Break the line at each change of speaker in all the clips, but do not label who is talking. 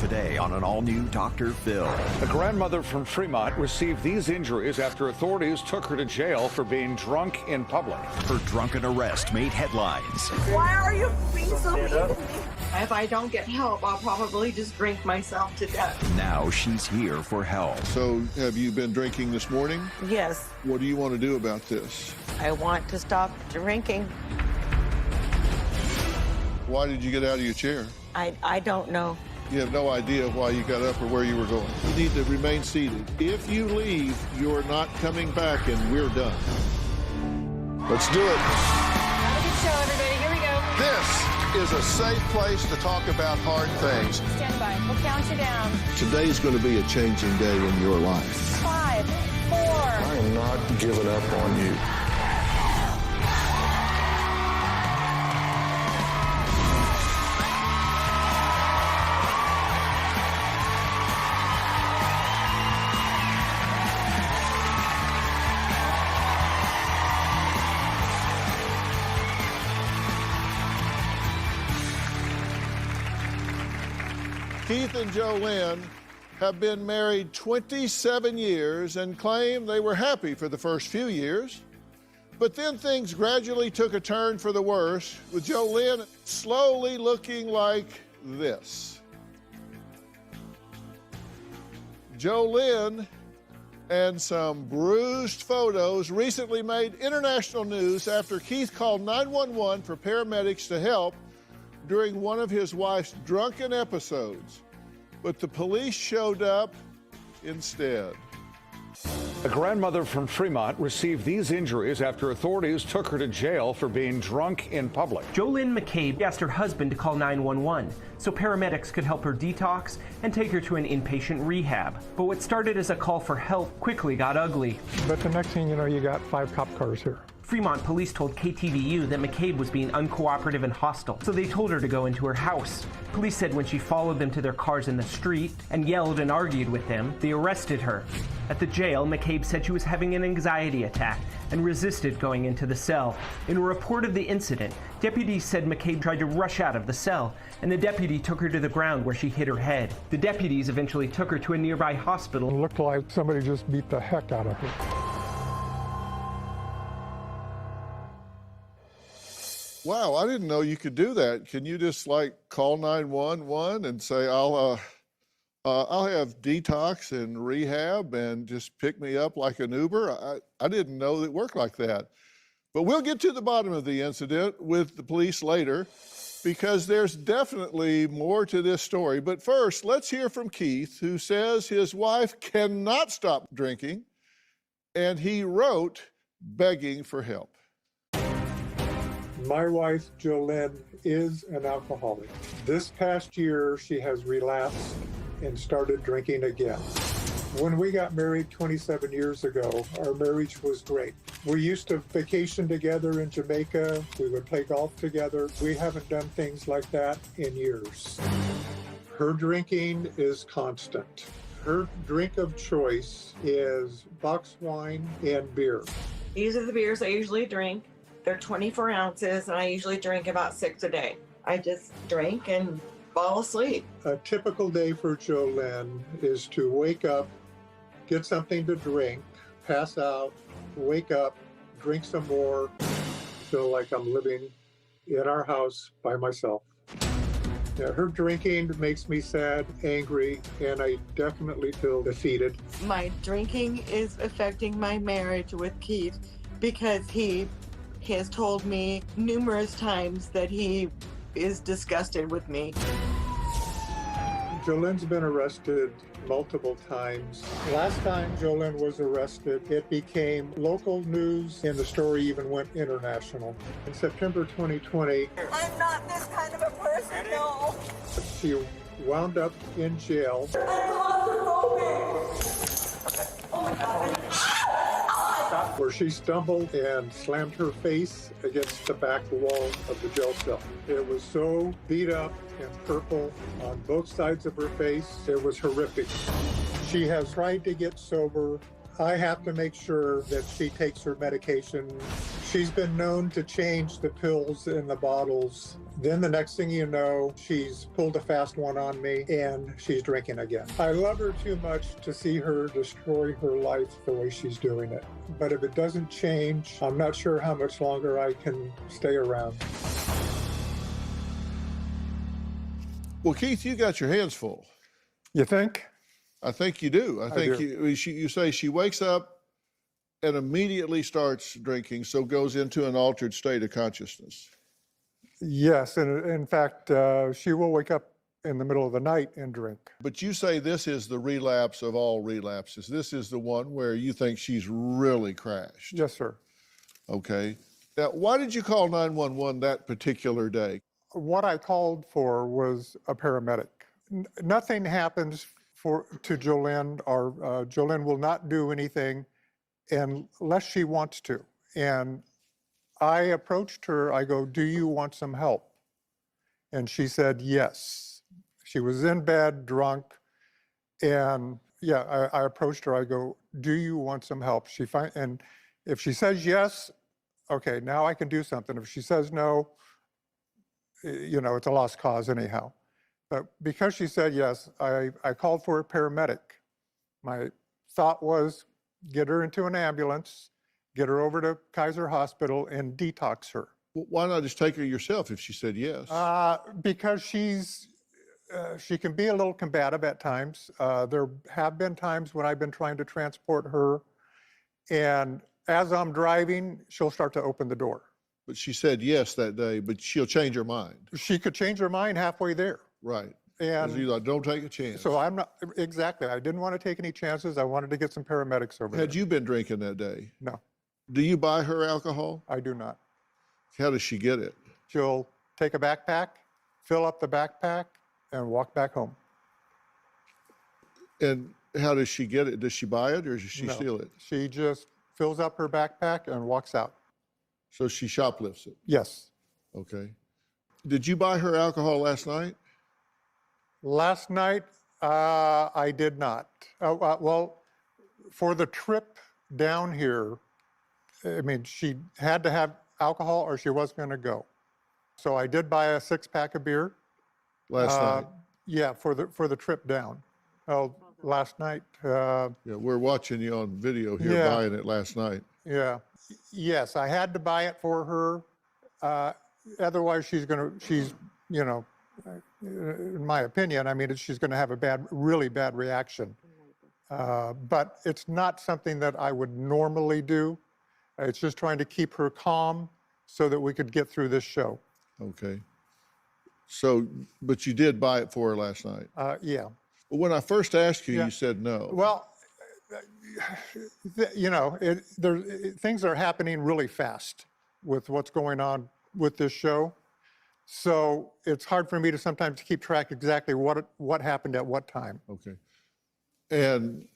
Today on an all-new Dr. Phil.
A grandmother from Fremont received these injuries after authorities took her to jail for being drunk in public.
Her drunken arrest made headlines.
Why are you being so mean to me? If I don't get help, I'll probably just drink myself to death.
Now she's here for help.
So have you been drinking this morning?
Yes,
What do you want to do about this?
I want to stop drinking.
Why did you get out of your chair?
I don't know.
You have no idea why you got up or where you were going. You need to remain seated. If you leave, you're not coming back, and we're done. Let's do it.
Have a good show, everybody. Here we go.
This is a safe place to talk about hard things.
Stand by. We'll count you down.
Today is going to be a changing day in your life.
5, 4.
I am not giving up on you. Keith and Jolynn have been married 27 years and claim they were happy for the first few years. But then things gradually took a turn for the worse, with Jolynn slowly looking like this. Jolynn and some bruised photos recently made international news after Keith called 911 for paramedics to help during one of his wife's drunken episodes, but the police showed up instead.
A grandmother from Fremont received these injuries after authorities took her to jail for being drunk in public.
Jolynn McCabe asked her husband to call 911 so paramedics could help her detox and take her to an inpatient rehab. But what started as a call for help quickly got ugly.
But the next thing you know, you got 5 cop cars here.
Fremont police told KTVU that McCabe was being uncooperative and hostile, so they told her to go into her house. Police said when she followed them to their cars in the street and yelled and argued with them, they arrested her. At the jail, McCabe said she was having an anxiety attack and resisted going into the cell. In a report of the incident, deputies said McCabe tried to rush out of the cell, and the deputy took her to the ground where she hit her head. The deputies eventually took her to a nearby hospital.
It looked like somebody just beat the heck out of her.
Wow, I didn't know you could do that. Can you just like call 911 and say, I'll have detox and rehab and just pick me up like an Uber? I didn't know that it worked like that. But we'll get to the bottom of the incident with the police later, because there's definitely more to this story. But first, let's hear from Keith, who says his wife cannot stop drinking, and he wrote begging for help.
My wife, Jolynn, is an alcoholic. This past year, she has relapsed and started drinking again. When we got married 27 years ago, our marriage was great. We used to vacation together in Jamaica. We would play golf together. We haven't done things like that in years. Her drinking is constant. Her drink of choice is box wine and beer.
These are the beers I usually drink. They're 24 ounces, and I usually drink about 6 a day. I just drink and fall asleep.
A typical day for Jolynn is to wake up, get something to drink, pass out, wake up, drink some more, feel like I'm living in our house by myself. Yeah, her drinking makes me sad, angry, and I definitely feel defeated.
My drinking is affecting my marriage with Keith because he has told me numerous times that he is disgusted with me.
Jolynn's been arrested multiple times. Last time Jolynn was arrested, it became local news and the story even went international. In September 2020,
I'm not this kind of a person, no.
she wound up in jail.
I'm claustrophobic. Oh my God.
Where she stumbled and slammed her face against the back wall of the jail cell. It was so beat up and purple on both sides of her face. It was horrific. She has tried to get sober. I have to make sure that she takes her medication. She's been known to change the pills in the bottles Then the next thing you know, she's pulled a fast one on me and she's drinking again. I love her too much to see her destroy her life the way she's doing it. But if it doesn't change, I'm not sure how much longer I can stay around.
Well, Keith, you got your hands full.
You think?
I think you do. I think
do.
you say she wakes up and immediately starts drinking, so goes into an altered state of consciousness.
Yes, and in fact, she will wake up in the middle of the night and drink.
But you say this is the relapse of all relapses. This is the one where you think she's really crashed.
Yes, sir.
Okay. Now, why did you call 911 that particular day?
What I called for was a paramedic. Nothing happens to Jolene, or Jolene will not do anything unless she wants to. And I approached her, I go, do you want some help? And she said yes. She was in bed, drunk, and yeah, I approached her, I go, do you want some help? And if she says yes, okay, now I can do something. If she says no, you know, it's a lost cause anyhow. But because she said yes, I called for a paramedic. My thought was get her into an ambulance, get her over to Kaiser Hospital and detox her.
Well, why not just take her yourself if she said yes?
Because she can be a little combative at times. There have been times when I've been trying to transport her, and as I'm driving, she'll start to open the door.
But she said yes that day, but she'll change her mind.
She could change her mind halfway there.
Right.
And
you like, don't take a chance.
so I'm not, exactly, I didn't want to take any chances. I wanted to get some paramedics over there.
Had you been drinking that day?
No,
Do you buy her alcohol?
I do not.
How does she get it?
She'll take a backpack, fill up the backpack, and walk back home.
And how does she get it? Does she buy it or does she
No,
steal it?
she just fills up her backpack and walks out.
So she shoplifts it.
Yes.
Okay. Did you buy her alcohol last night?
Last night, I did not. Well, for the trip down here, I mean, she had to have alcohol or she wasn't going to go. So I did buy a 6-pack of beer.
Last night?
Yeah, for the trip down. Oh, last night.
Yeah, we're watching you on video here
Yeah.
buying it last night.
Yeah. Yes, I had to buy it for her. Otherwise, she's, you know, in my opinion, I mean, she's going to have a really bad reaction. But it's not something that I would normally do. It's just trying to keep her calm so that we could get through this show.
Okay. So, but you did buy it for her last night?
Yeah.
Well, when I first asked you,
Yeah.
you said no.
Well, you know, things are happening really fast with what's going on with this show. So it's hard for me to sometimes keep track exactly what happened at what time.
Okay. And,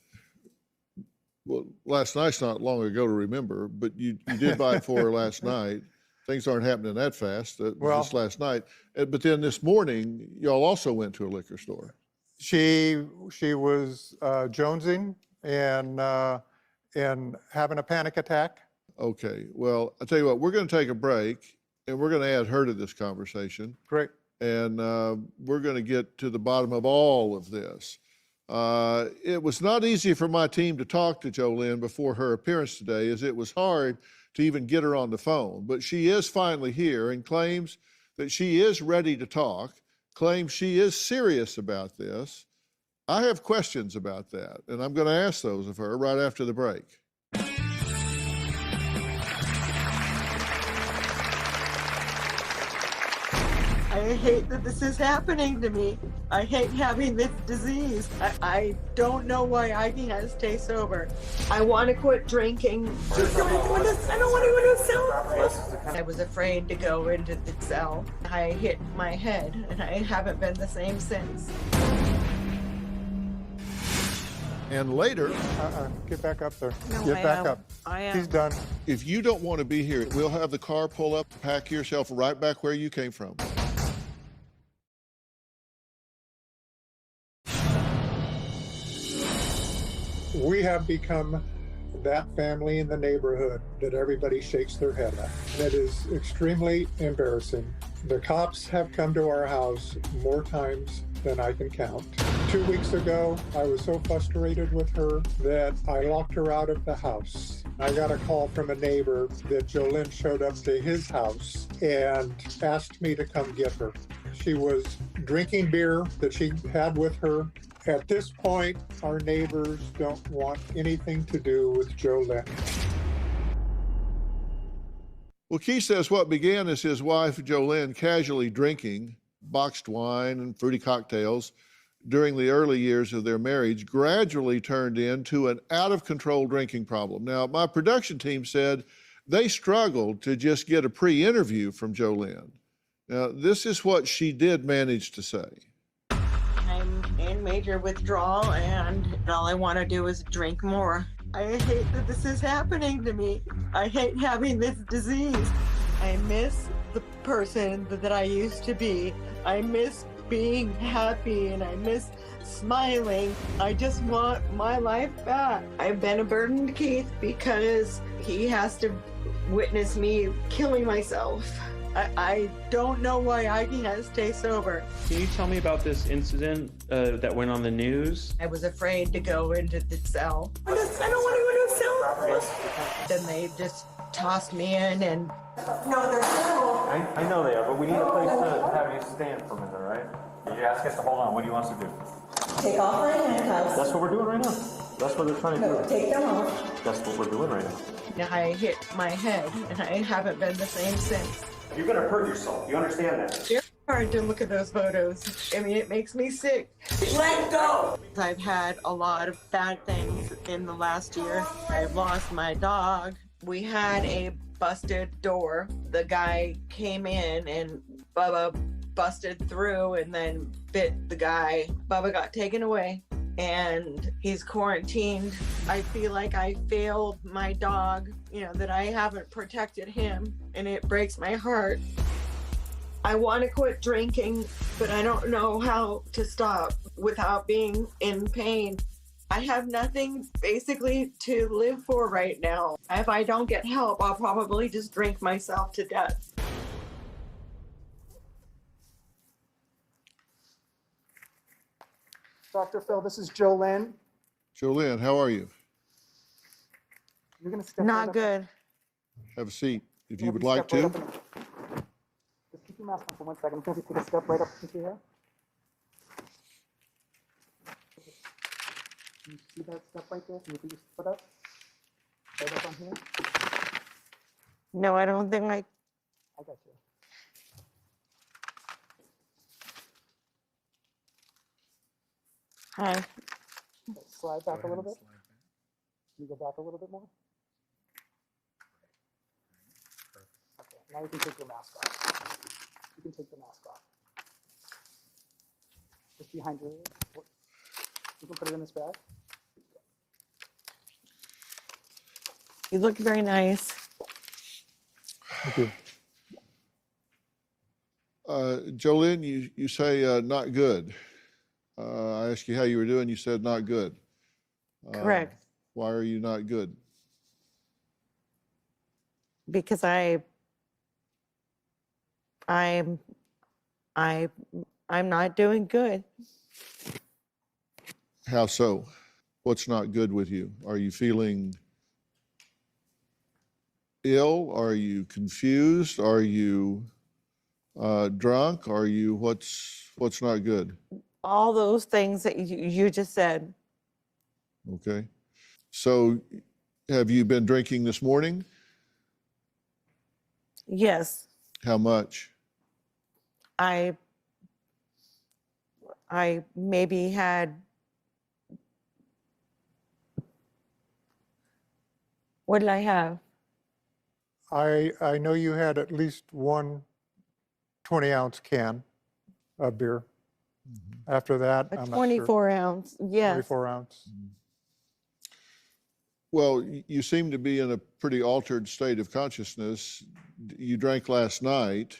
well, last night's not long ago to remember, but you did buy it for her last night. Things aren't happening that fast,
Well-
just last night. But then this morning, y'all also went to a liquor store.
She was jonesing and having a panic attack.
Okay, well, I'll tell you what, we're going to take a break and we're going to add her to this conversation.
Great.
And we're going to get to the bottom of all of this. It was not easy for my team to talk to Jolene before her appearance today, as it was hard to even get her on the phone. But she is finally here and claims that she is ready to talk, claims she is serious about this. I have questions about that, and I'm going to ask those of her right after the break.
I hate that this is happening to me. I hate having this disease. I don't know why I can't stay sober. I want to quit drinking. I don't want to go to cell. I was afraid to go into the cell. I hit my head, and I haven't been the same since.
And later,
Get back up there.
No,
Get
I
back
am.
up.
I am.
He's done.
if you don't want to be here, we'll have the car pull up, pack yourself right back where you came from.
We have become that family in the neighborhood that everybody shakes their head at. That is extremely embarrassing The cops have come to our house more times than I can count. 2 weeks ago, I was so frustrated with her that I locked her out of the house. I got a call from a neighbor that Jolynn showed up to his house and asked me to come get her. She was drinking beer that she had with her. At this point, our neighbors don't want anything to do with Jolynn.
Well, Keith says what began as his wife, Jolynn, casually drinking boxed wine and fruity cocktails during the early years of their marriage gradually turned into an out-of-control drinking problem. Now, my production team said they struggled to just get a pre-interview from Jolynn. Now, this is what she did manage to say.
I'm in major withdrawal and all I want to do is drink more. I hate that this is happening to me. I hate having this disease. I miss the person that I used to be. I miss being happy and I miss smiling. I just want my life back. I've been a burden to Keith because he has to witness me killing myself. I don't know why I can't stay sober.
Can you tell me about this incident that went on the news?
I was afraid to go into the cell. I don't want to go to a cell. Then they just tossed me in and... No, they're still...
I know they are, but we need a place to have you stand for a minute, all right? You ask us to hold on. What do you want us to do?
Take off my handcuffs.
That's what we're doing right now. That's what they're trying to do.
Take them off.
That's what we're doing right now.
I hit my head and I haven't been the same since.
You're going to hurt yourself. You understand that?
It's hard to look at those photos. I mean, it makes me sick. Let go! I've had a lot of bad things in the last year. I've lost my dog. We had a busted door. The guy came in and Bubba busted through and then bit the guy. Bubba got taken away and he's quarantined. I feel like I failed my dog, that I haven't protected him, and it breaks my heart. I want to quit drinking, but I don't know how to stop without being in pain. I have nothing basically to live for right now. If I don't get help, I'll probably just drink myself to death.
Dr. Phil, this is Jolynn.
Jolynn, how are you?
You're going to step
Not
right up.
good.
Have a seat if you would
Step
like
right
to.
up and- Just keep your mask on for 1 second. I'm going to take a step right up into here. Can you see that step right there? Can you put your foot up? Right up on here?
No, I don't think
I got you.
Hi.
Okay, slide back a little bit. Can you go back a little bit more? Okay, now you can take your mask off. You can take the mask off. Just behind your ear. You can put it in this bag.
You look very nice.
Thank you. Jolynn, you say not good. I asked you how you were doing. You said not good.
Correct.
Why are you not good?
Because I'm not doing good.
How so? What's not good with you? Are you feeling ill? Are you confused? Are you drunk? Are you what's not good?
All those things that you just said.
Okay. So have you been drinking this morning?
Yes,
How much?
I maybe had, what did I have?
I know you had at least one 20-ounce can of beer. After that,
A
I'm not sure.
24 ounce, yes.
24 ounce.
Well, you seem to be in a pretty altered state of consciousness. You drank last night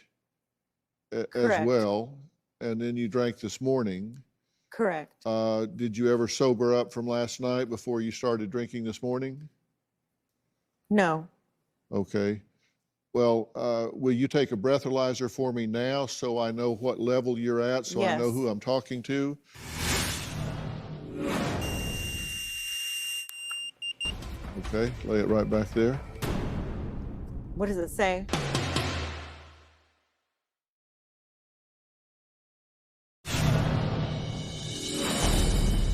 as
Correct.
well, and then you drank this morning.
Correct.
Did you ever sober up from last night before you started drinking this morning?
No,
Okay. Well, will you take a breathalyzer for me now so I know what level you're at, so I know
Yes.
who I'm talking to? Okay, lay it right back there.
What does it say?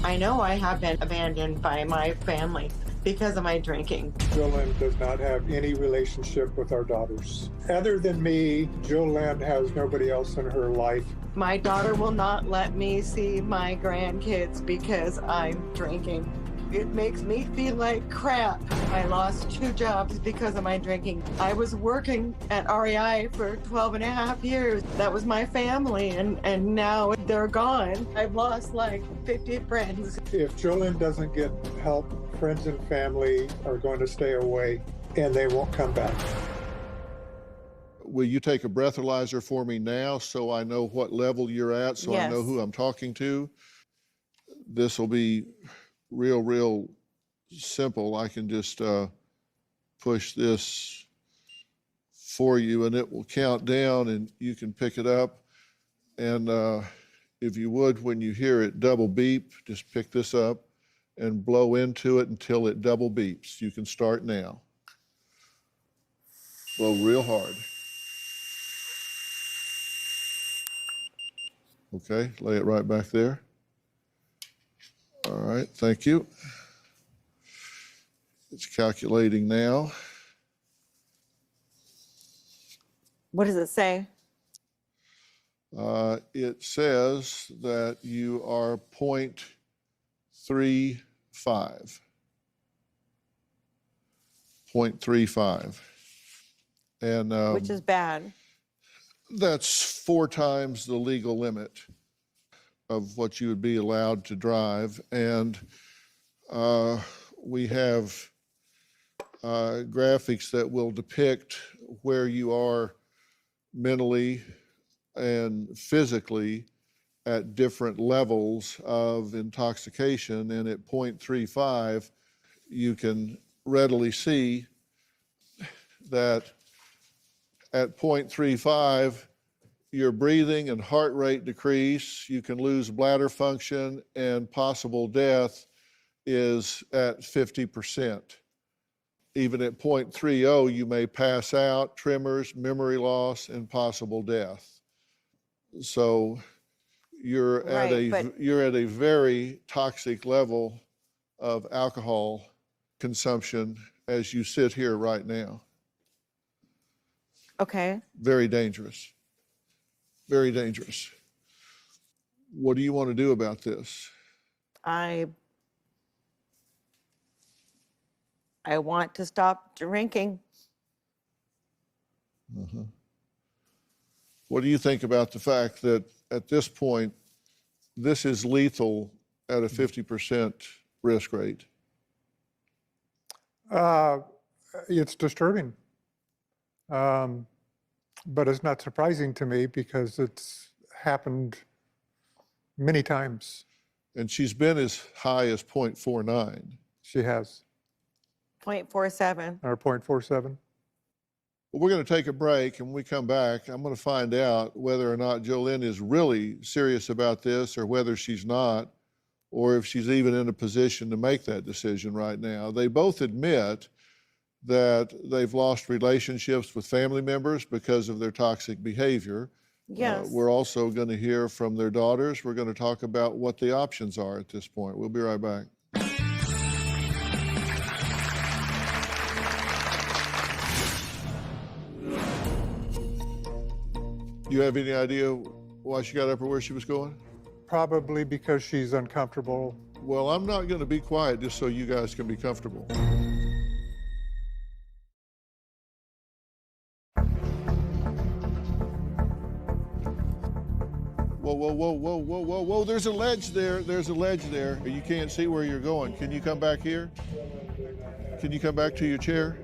I know I have been abandoned by my family because of my drinking.
Jolynn does not have any relationship with our daughters. Other than me, Jolynn has nobody else in her life.
My daughter will not let me see my grandkids because I'm drinking. It makes me feel like crap. I lost 2 jobs because of my drinking. I was working at REI for 12 and a half years. That was my family, and now they're gone. I've lost like 50 friends.
If Jolynn doesn't get help, friends and family are going to stay away and they won't come back.
Will you take a breathalyzer for me now so I know what level you're at, so I know
Yes.
who I'm talking to? This will be real simple. I can just push this for you and it will count down and you can pick it up. And if you would, when you hear it double beep, just pick this up and blow into it until it double beeps. You can start now. Blow real hard. Okay, lay it right back there. All right, thank you. It's calculating now.
What does it say?
It says that you are 0.35. 0.35. And
Which is bad.
that's 4 times the legal limit of what you would be allowed to drive. And we have graphics that will depict where you are mentally and physically at different levels of intoxication. And at 0.35, you can readily see that at 0.35, your breathing and heart rate decrease, you can lose bladder function, and possible death is at 50%. Even at 0.30, you may pass out, tremors, memory loss, and possible death. So you're at a very toxic level of alcohol consumption as you sit here right now.
Okay.
Very dangerous. Very dangerous. What do you want to do about this?
I want to stop drinking.
Uh-huh. What do you think about the fact that at this point, this is lethal at a 50% risk rate?
It's disturbing. But it's not surprising to me because it's happened many times.
And she's been as high as 0.49.
She has.
0.47.
Or 0.47.
Well, we're going to take a break, and when we come back, I'm going to find out whether or not Jolynn is really serious about this or whether she's not, or if she's even in a position to make that decision right now. They both admit that they've lost relationships with family members because of their toxic behavior.
Yes.
We're also going to hear from their daughters. We're going to talk about what the options are at this point. We'll be right back. You have any idea why she got up or where she was going?
Probably because she's uncomfortable.
Well, I'm not going to be quiet just so you guys can be comfortable. Whoa, there's a ledge there. There's a ledge there. You can't see where you're going. Can you come back here? Can you come back to your chair?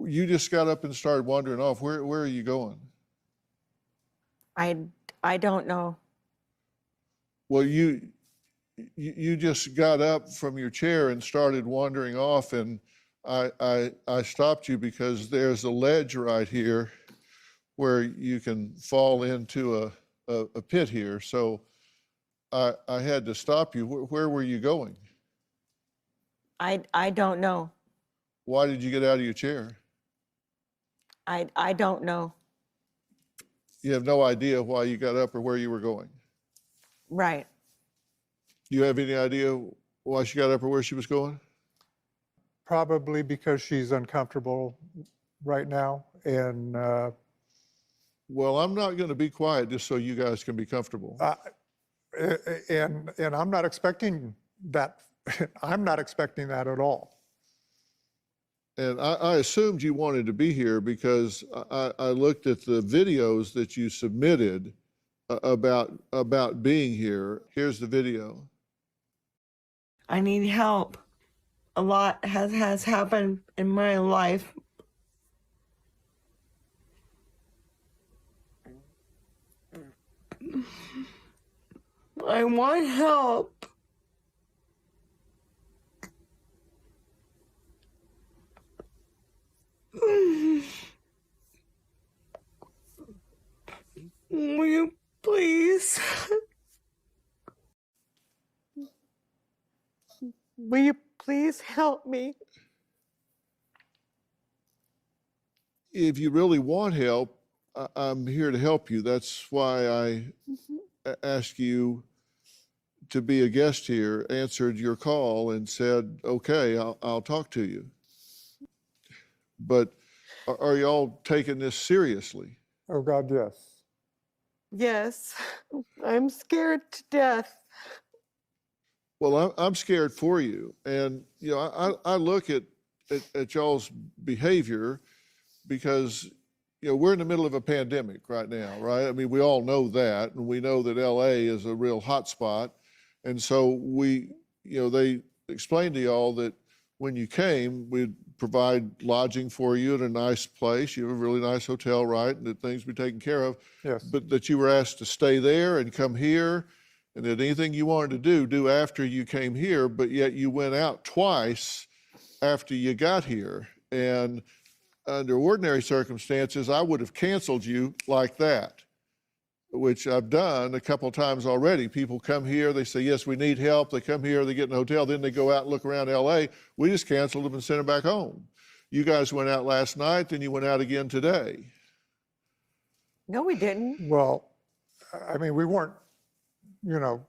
You just got up and started wandering off. Where are you going?
I don't know.
Well, you just got up from your chair and started wandering off, and I stopped you because there's a ledge right here where you can fall into a pit here. So I had to stop you. Where were you going?
I don't know.
Why did you get out of your chair?
I don't know.
You have no idea why you got up or where you were going.
Right.
Do you have any idea why she got up or where she was going?
Probably because she's uncomfortable right now. And
well, I'm not going to be quiet just so you guys can be comfortable.
and I'm not expecting that. I'm not expecting that at all.
And I assumed you wanted to be here because I looked at the videos that you submitted about being here. Here's the video.
I need help. A lot has happened in my life. I want help. Will you please? Will you please help me?
If you really want help, I'm here to help you. That's why I asked you to be a guest here, answered your call and said, okay, I'll talk to you. But are y'all taking this seriously?
Oh God, yes.
Yes, I'm scared to death.
Well, I'm scared for you. And, you know, I look at y'all's behavior because, you know, we're in the middle of a pandemic right now, right? I mean, we all know that, and we know that LA is a real hot spot. And so we, you know, they explained to y'all that when you came, we'd provide lodging for you at a nice place. You have a really nice hotel, right? And that things be taken care of.
Yes.
But that you were asked to stay there and come here, and that anything you wanted to do after you came here, but yet you went out twice after you got here. And under ordinary circumstances, I would have canceled you like that, which I've done a couple of times already. People come here, they say, yes, we need help. They come here, they get in a hotel, then they go out and look around LA. We just canceled them and sent them back home. You guys went out last night, then you went out again today.
No, we didn't.
Well, I mean, we weren't, you know,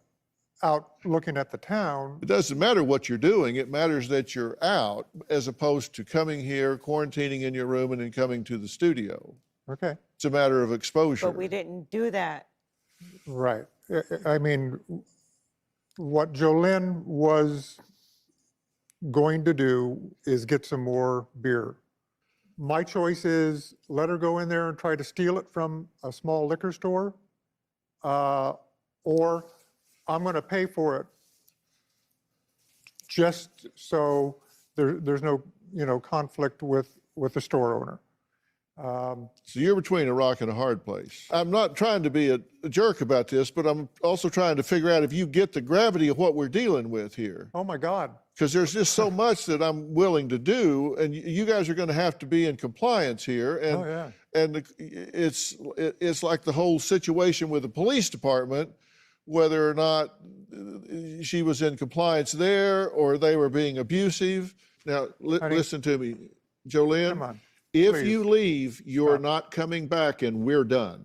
out looking at the town.
It doesn't matter what you're doing. It matters that you're out as opposed to coming here, quarantining in your room, and then coming to the studio.
Okay.
It's a matter of exposure.
But we didn't do that.
Right. I mean, what Jolene was going to do is get some more beer. My choice is let her go in there and try to steal it from a small liquor store, or I'm going to pay for it just so there's no, you know, conflict with the store owner.
So you're between a rock and a hard place. I'm not trying to be a jerk about this, but I'm also trying to figure out if you get the gravity of what we're dealing with here.
Oh my God.
Because there's just so much that I'm willing to do, and you guys are going to have to be in compliance here. And,
Oh, yeah.
And it's like the whole situation with the police department, whether or not she was in compliance there or they were being abusive. Now, listen to me, Jolene.
Come on.
If
Please.
you leave, you're not coming back and we're done.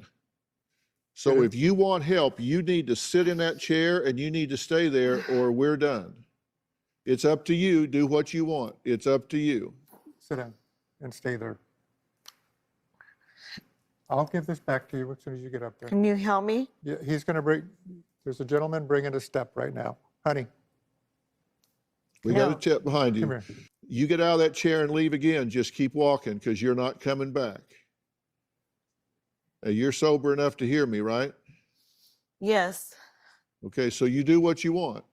So if you want help, you need to sit in that chair and you need to stay there or we're done. It's up to you. Do what you want. It's up to you.
Sit down and stay there. I'll give this back to you as soon as you get up there.
Can you help me?
Yeah, he's going to bring, there's a gentleman bringing a step right now. Honey,
We
No.
got a tip behind
come
you.
here.
You get out of that chair and leave again. Just keep walking because you're not coming back. Now, you're sober enough to hear me, right?
Yes.
Okay, so you do what you want.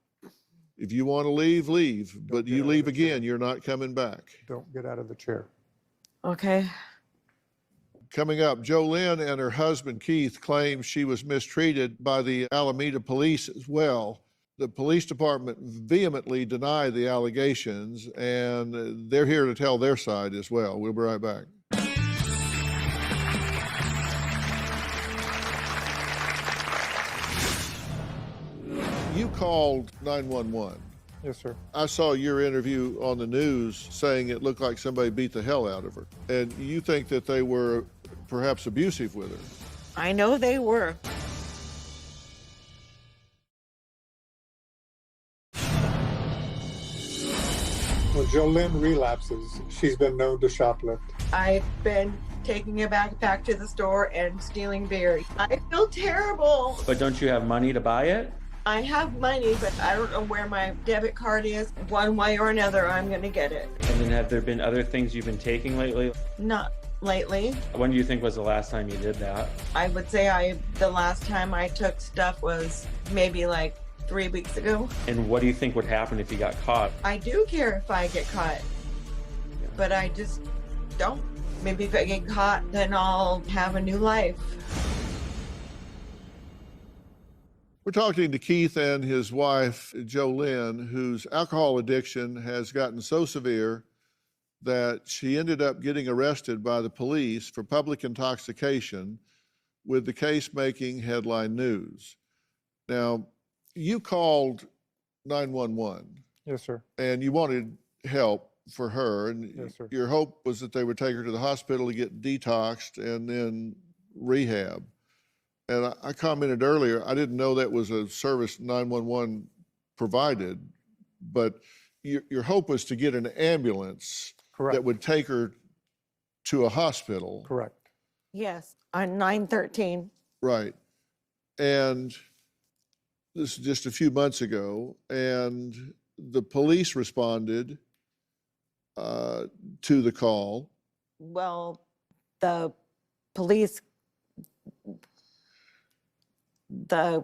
If you want to leave, leave. But
get
you
out of
leave
the chair.
again, you're not coming back.
Don't get out of the chair.
Okay.
Coming up, Jolynn and her husband Keith claim she was mistreated by the Alameda police as well. The police department vehemently denied the allegations, and they're here to tell their side as well. We'll be right back. You called 911.
Yes, sir.
I saw your interview on the news saying it looked like somebody beat the hell out of her. And you think that they were perhaps abusive with her.
I know they were.
When Jolynn relapses, she's been known to shoplift.
I've been taking a backpack to the store and stealing beer. I feel terrible.
But don't you have money to buy it?
I have money, but I don't know where my debit card is. One way or another, I'm going to get it.
And then have there been other things you've been taking lately?
Not lately.
When do you think was the last time you did that?
I would say the last time I took stuff was maybe like 3 weeks ago.
And what do you think would happen if you got caught?
I do care if I get caught, but I just don't. Maybe if I get caught, then I'll have a new life.
We're talking to Keith and his wife, Jolynn, whose alcohol addiction has gotten so severe that she ended up getting arrested by the police for public intoxication, with the case making headline news. Now, you called 911.
Yes, sir.
And you wanted help for her. And
yes, sir.
Your hope was that they would take her to the hospital to get detoxed and then rehab. And I commented earlier, I didn't know that was a service 911 provided, but your hope was to get an ambulance
Correct.
that would take her to a hospital.
Correct.
Yes, on 9/13.
Right. And this is just a few months ago, and the police responded to the call.
Well, the police, the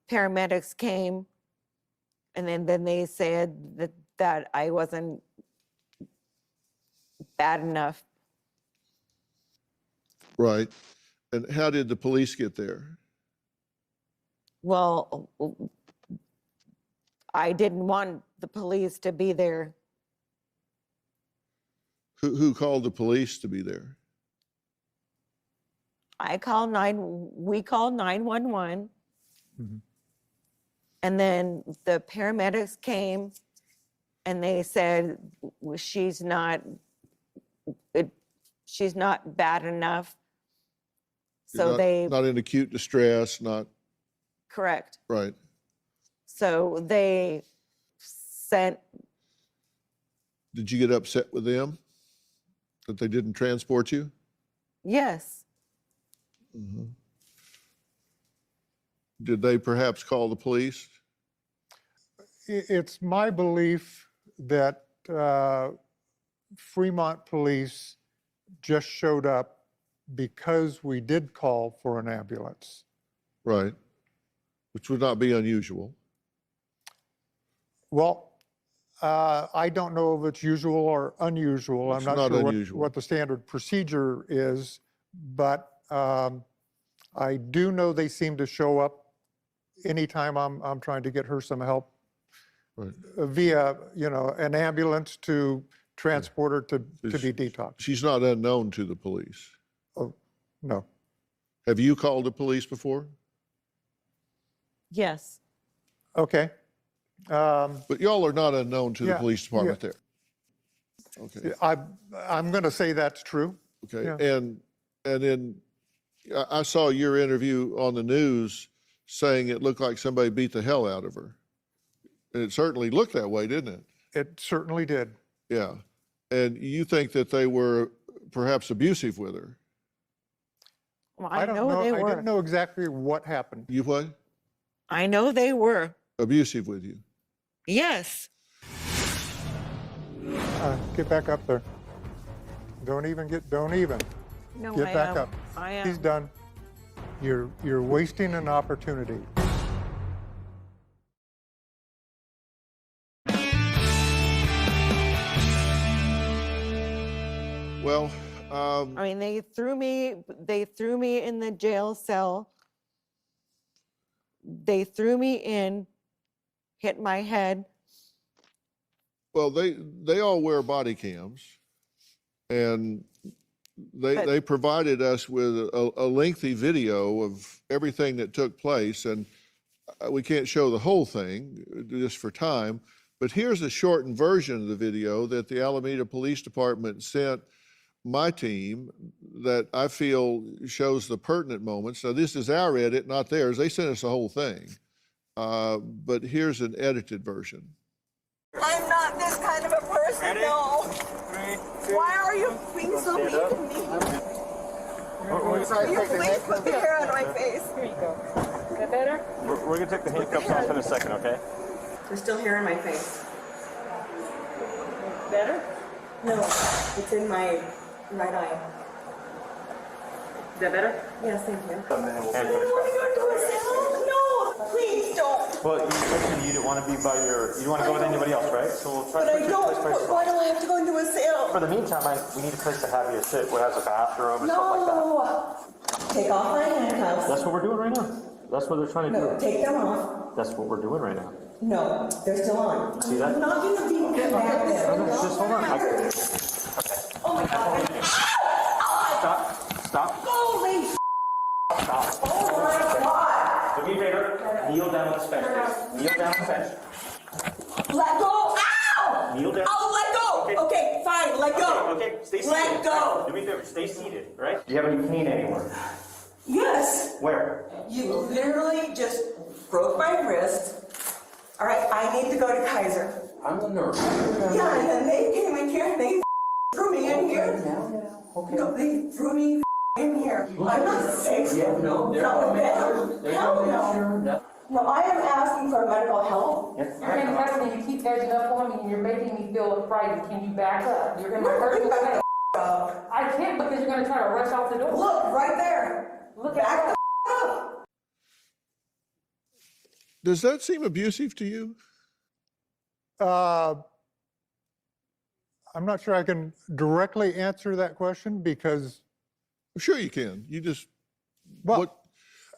paramedics came, and then they said that I wasn't bad enough.
Right. And how did the police get there?
Well, I didn't want the police to be there.
Who called the police to be there?
We called 911.
Mm-hmm.
And then the paramedics came and they said, well, she's not bad enough. So
not in acute distress, not
correct.
right.
So they sent.
Did you get upset with them that they didn't transport you?
Yes.
Mm-hmm. Did they perhaps call the police?
It's my belief that Fremont police just showed up because we did call for an ambulance.
Right. Which would not be unusual.
Well, I don't know if it's usual or unusual.
It's
I'm not sure
unusual.
what the standard procedure is, but I do know they seem to show up anytime I'm trying to get her some help,
right,
via an ambulance to transport her to be detoxed.
She's not unknown to the police.
Oh, no.
Have you called the police before?
Yes.
Okay.
But y'all are not unknown to the
Yeah,
police department
yeah.
there. Okay.
I'm going to say that's true.
Okay.
Yeah.
And then I saw your interview on the news saying it looked like somebody beat the hell out of her. And it certainly looked that way, didn't it?
It certainly did.
Yeah. And you think that they were perhaps abusive with her?
Well,
I don't know.
they
I
were.
didn't know exactly what happened.
You what?
I know they were.
Abusive with you?
Yes.
Get back up there. Don't even.
No,
Get back up.
I am.
He's done. You're wasting an opportunity.
Well,
I mean, they threw me in the jail cell. They threw me in, hit my head.
Well, they all wear body cams, and they provided us with a lengthy video of everything that took place, and we can't show the whole thing just for time, but here's a shortened version of the video that the Alameda Police Department sent my team that I feel shows the pertinent moments. Now, this is our edit, not theirs. They sent us the whole thing, but here's an edited version.
I'm not this kind of a person,
Ready?
no.
3, 2.
Why are you being so mean
Stand
to me?
We're
You please put the hair out of my face.
Here you go. Is that better?
going to take the handcuffs off in a second, okay?
There's still hair in my face.
Better?
No, it's in my right eye.
Is that better?
Yes, thank you.
And then we'll
I don't want to go to a cell. No, please don't.
Well, you mentioned you didn't want to be by you didn't want to go with anybody else, right? So we'll try
But
to
I
put you
don't.
in a place.
Why do I have to go into a cell?
For the meantime, we need a place to have you sit where it has a bathroom and stuff like that.
No. Take off my handcuffs.
That's what we're doing right now. That's what they're trying to
No,
do.
take them off.
That's what we're doing right now.
No, they're still on.
See that?
I'm not going to be back there.
Just hold on.
Oh my God.
Stop.
Holy
Stop.
Oh my God.
Do me a favor. Kneel down on this bench, please. Kneel down on the bench.
Let go. Ow!
Kneel down.
Oh, let go. Okay, fine. Let go.
Okay, stay seated.
Let go.
Do me a favor. Stay seated, right? Do you have any pain anywhere?
Yes.
Where?
You literally just broke my wrist. All right, I need to go to Kaiser.
I'm the nurse.
Yeah, and then they came in here and they threw me in here.
Okay.
No, they threw me in here. I'm not safe. No, not with them. Hell no. No, I am asking for medical help.
You're going to hurt me. You keep edging up on me and you're making me feel frightened. Can you back up? You're going to hurt me. I can't because you're going to try to rush off the door.
Look, right there.
Look
Back
at
the
that.
up.
Does that seem abusive to you?
I'm not sure I can directly answer that question because.
Sure you can. You just,
Well,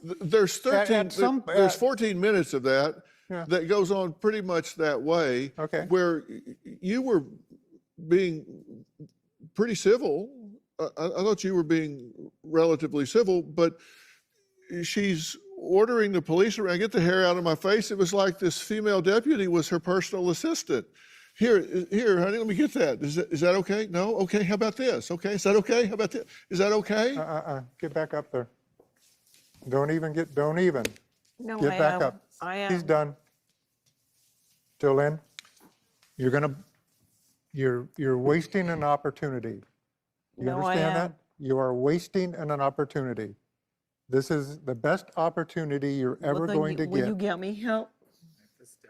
there's 13, there's 14 minutes of that
Yeah.
that goes on pretty much that way.
Okay.
Where you were being pretty civil. I thought you were being relatively civil, but she's ordering the police around, get the hair out of my face. It was like this female deputy was her personal assistant. Here, honey, let me get that. Is that okay? No? Okay, how about this? Okay, is that okay? How about this? Is that okay?
Get back up there. Don't even.
No,
Get back up.
I am.
He's done. Jolene, you're wasting an opportunity. You
No, I
understand
am.
that? You are wasting an opportunity. This is the best opportunity you're ever
Well, then
going to
Will you
get.
get me help?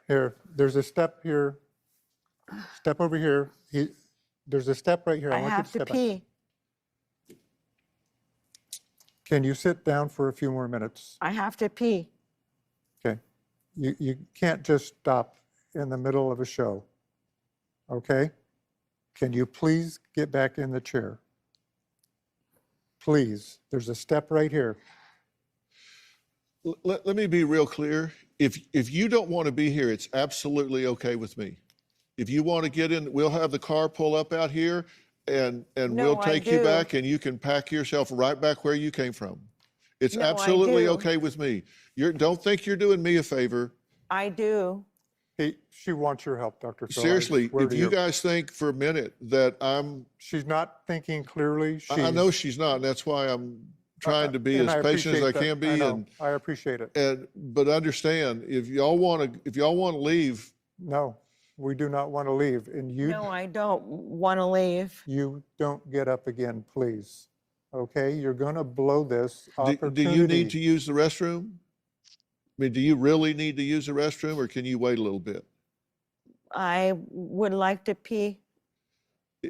Here, there's a step here. Step over here. There's a step right here.
I
want you
have to
step back.
pee.
Can you sit down for a few more minutes?
I have to pee.
Okay. You can't just stop in the middle of a show. Okay? Can you please get back in the chair? Please. There's a step right here.
Let me be real clear. If you don't want to be here, it's absolutely okay with me. If you want to get in, we'll have the car pull up out here and
No,
we'll
I
take you
do.
back and you can pack yourself right back where you came from. It's
No, I
absolutely
do.
okay with me. Don't think you're doing me a favor.
I do.
She wants your help, Dr. Phil. I
Seriously,
swear
if
to
you guys think for a minute that
She's not thinking clearly.
I know she's not, and that's why I'm trying to be
and
as
I
patient as I
appreciate
can
that.
be.
know. I appreciate it.
But understand, if y'all want to leave,
No, we do not want to leave. And
No, I don't want to leave.
you don't get up again, please. Okay? You're going to blow this
do
opportunity.
you need to use the restroom? I mean, do you really need to use the restroom, or can you wait a little bit?
I would like to pee.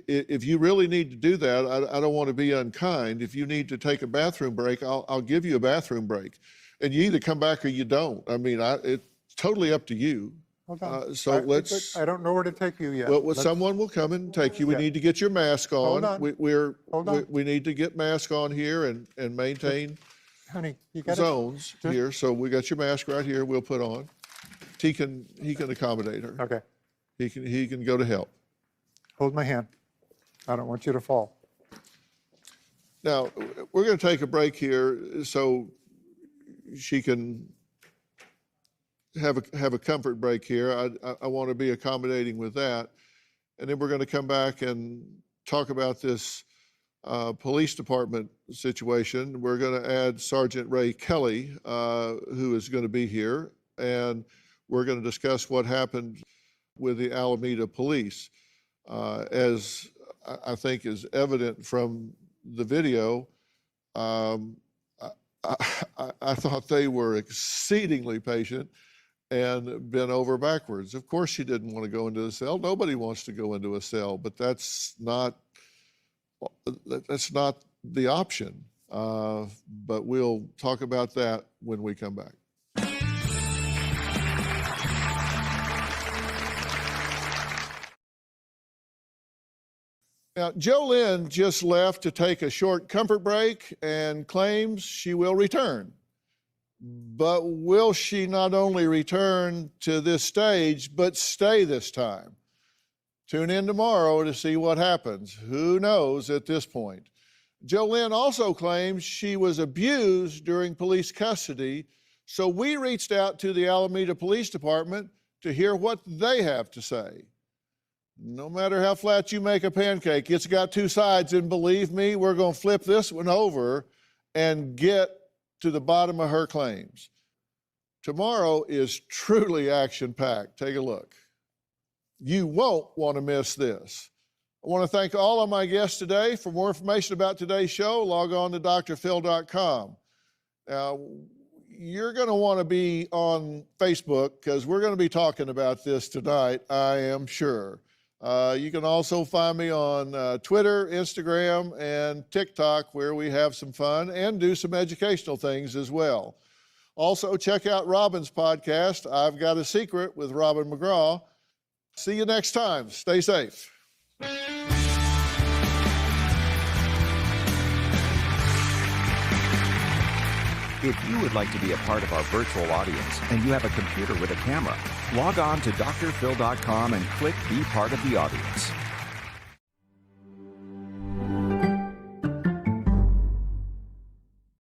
If you really need to do that, I don't want to be unkind. If you need to take a bathroom break, I'll give you a bathroom break. And you either come back or you don't. I mean, it's totally up to you.
Hold on.
So let's.
I don't know where to take you yet.
Well, someone will come and take you. We need to get your mask on.
Hold on. Hold on.
We need to get mask on here and maintain
Honey, you got
zones here. So we got your mask right here. We'll put on. He can accommodate her.
Okay.
He can go to help.
Hold my hand. I don't want you to fall.
Now we're going to take a break here so she can have a comfort break here. I want to be accommodating with that, and then we're going to come back and talk about this police department situation. We're going to add Sergeant Ray Kelly, who is going to be here, and we're going to discuss what happened with the Alameda police. As I think is evident from the video, I thought they were exceedingly patient and bent over backwards. Of course she didn't want to go into a cell. Nobody wants to go into a cell, but that's not the option. But we'll talk about that when we come back. Now, JoLynn just left to take a short comfort break and claims she will return. But will she not only return to this stage, but stay this time? Tune in tomorrow to see what happens. Who knows at this point? JoLynn also claims she was abused during police custody, so we reached out to the Alameda Police Department to hear what they have to say. No matter how flat you make a pancake, it's got two sides, and believe me, we're going to flip this one over and get to the bottom of her claims. Tomorrow is truly action-packed. Take a look. You won't want to miss this. I want to thank all of my guests today. For more information about today's show, log on to drphil.com. Now, you're going to want to be on Facebook because we're going to be talking about this tonight, I am sure. You can also find me on Twitter, Instagram, and TikTok, where we have some fun and do some educational things as well. Also, check out Robin's podcast, I've Got a Secret with Robin McGraw. See you next time. Stay safe.
If you would like to be a part of our virtual audience and you have a computer with a camera, log on to drphil.com and click Be Part of the Audience.